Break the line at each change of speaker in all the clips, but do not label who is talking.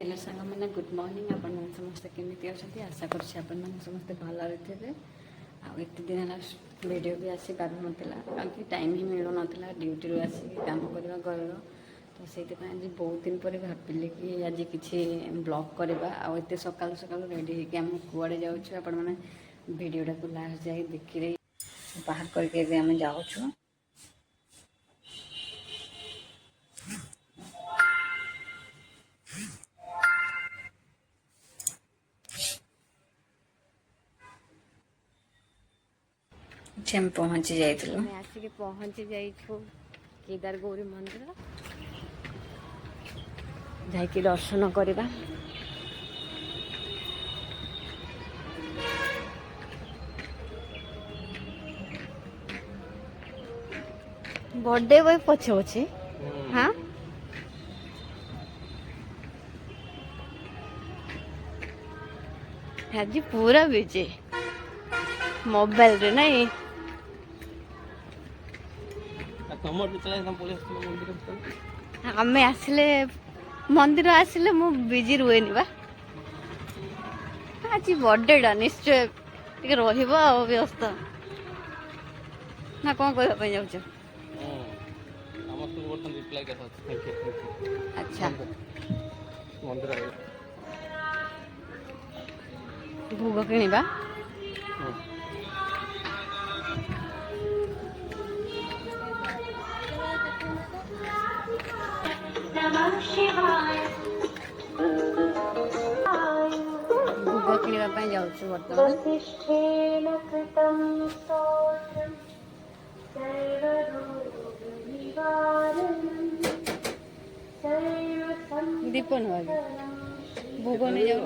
Hello सांग मैंने good morning आपण समस्त केमी अच्छा आशा कर समस्ते भल थे आते दिन है वीडियो भी आसी पार ना टाइम ही मिलू ना ड्यूटी रू आसिक कम करवा घर तो से आज बहुत दिन पर भाविली कि आज किसी ब्लॉग करवा आते सकाल सकाल रेडी होकर आम कुआड़े जाऊँ आपण मैंने वीडियोटा को लास्ट जाए देखिए बाहर करके आम जाऊँ हम पहुँची जाइलु आसिक पहुँची जाइछु केदार गौरी मंदिर जाकि दर्शन करवा बर्थडे बॉय पछे पछे हाँ आज पूरा बिजी मोबाइल रे नहीं आम आसिले मंदिर आसिले मु बिजी रुए बा आज बर्थडेटा निश्चय टे व्यस्त ना कौन कहवाई जाऊँ अच्छा भोग किणवा भोग किणवा जाऊँ बर्तमान दीप भोग नहीं जाऊ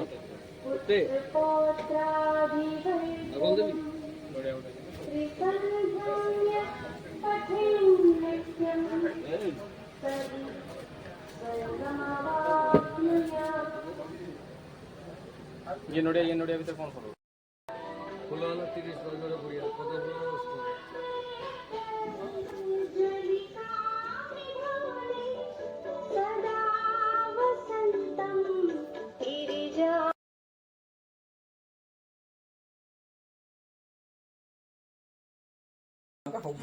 ये नोडिया भीतर कौन करो फूल वाला 30 बजे बढ़िया पद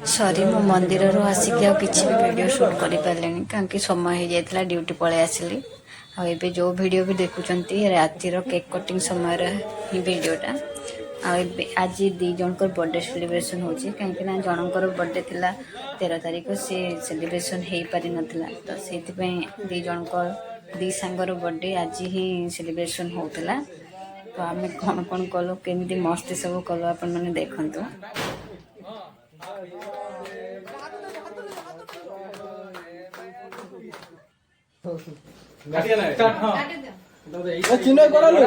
सॉरी मो मंदिर रू आसिक किसी भी वीडियो शूट कर पारे कहीं समय हो जाता ड्यूटी पलि आसली आबे जो वीडियो भी देखुंत रातिर केक कटिंग समय ही वीडियोटा आज दी जनकर बर्थडे सेलिब्रेशन हो कहीं जनकर बर्थडे थिला 13 तारीख से सेलिब्रेशन हो पारि नथिला तो से दी जनकर दी सांगर बर्थडे आज ही सेलिब्रेशन होता तो आम कौन कौन कलु केमी मस्ती सब कलु आपण मैंने देखु
चिन्ह करलो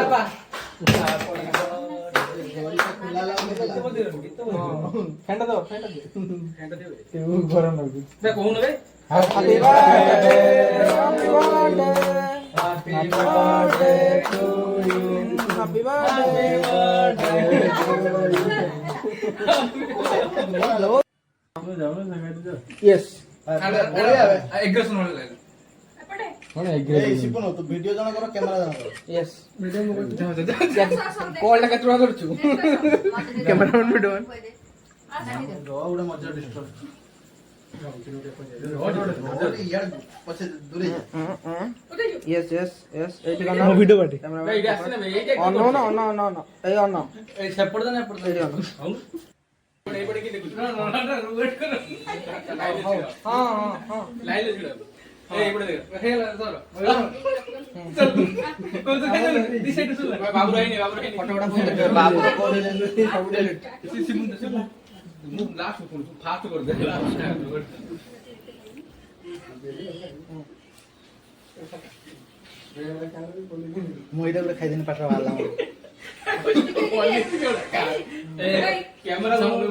फेंटा दो तू गरम लगे बे कोन बे happy birthday happy birthday to you happy birthday yes एक सुन ले कोने एग्री सिपन तो वीडियो जण करो कैमरा जण करो यस वीडियो में कॉल लगा तुरा करछु कैमरामैन वीडियो रो उडा मजा डिस्टर्ब यस यस यस एटी गाना वीडियो बाटी कैमरा ए आसी ना ए ऑन ए ऑन ए सेपड़ दे सेपड़ दे ऑन ए पड़े की देखु ना वेट करो हां लाइन ले जुड़ा ए इपड़े देख हे सर चल कौन सा खेल दिस साइड सुन बाबू रही फटोफट बाबू को बोल दे सब डिलीट सिम मु लास्ट को फास्ट कर दे मोइडा ले खाइ दिन पाटरा वाला ए कैमरा साउंड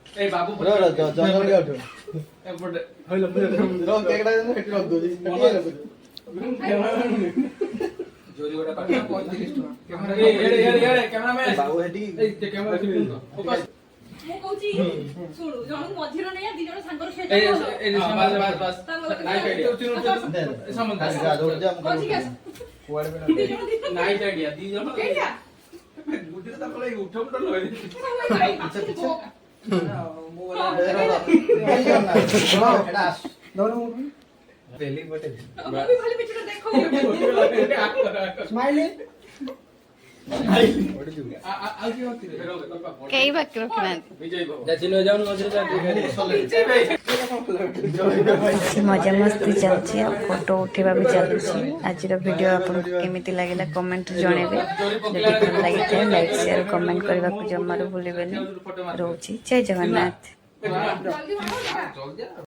ए बाबू रो जंगल के उठो एपटे होइलो रो केकड़ा देन हेटी रख दो जोरी गोटा पाटा 35 कैमरा ए कैमरामैन बाबू हेटी ए कैमरा फिल्म फोकस मु कहूची सुनु जण मझिरो नै दी जण सांगर सेट ए बस नाइ पेडी संबंध जा दौड़ जा
नाइस आइडिया दी जण गुडी त कले उठम त लय पीछे पीछे मो वाला एडा दोनो पहली बटे अभी खाली पीछे देखो स्माइलिंग
कई बाकी रखना मजा मस्ती चलती फोटो उठेबा भी चलुची आज वीडियो आपन केमिति लागला कमेंट जणेबे जदि भल लागि लाइक शेयर कमेंट करबा को जमारो भूलिबेनी रहउची जय जगन्नाथ।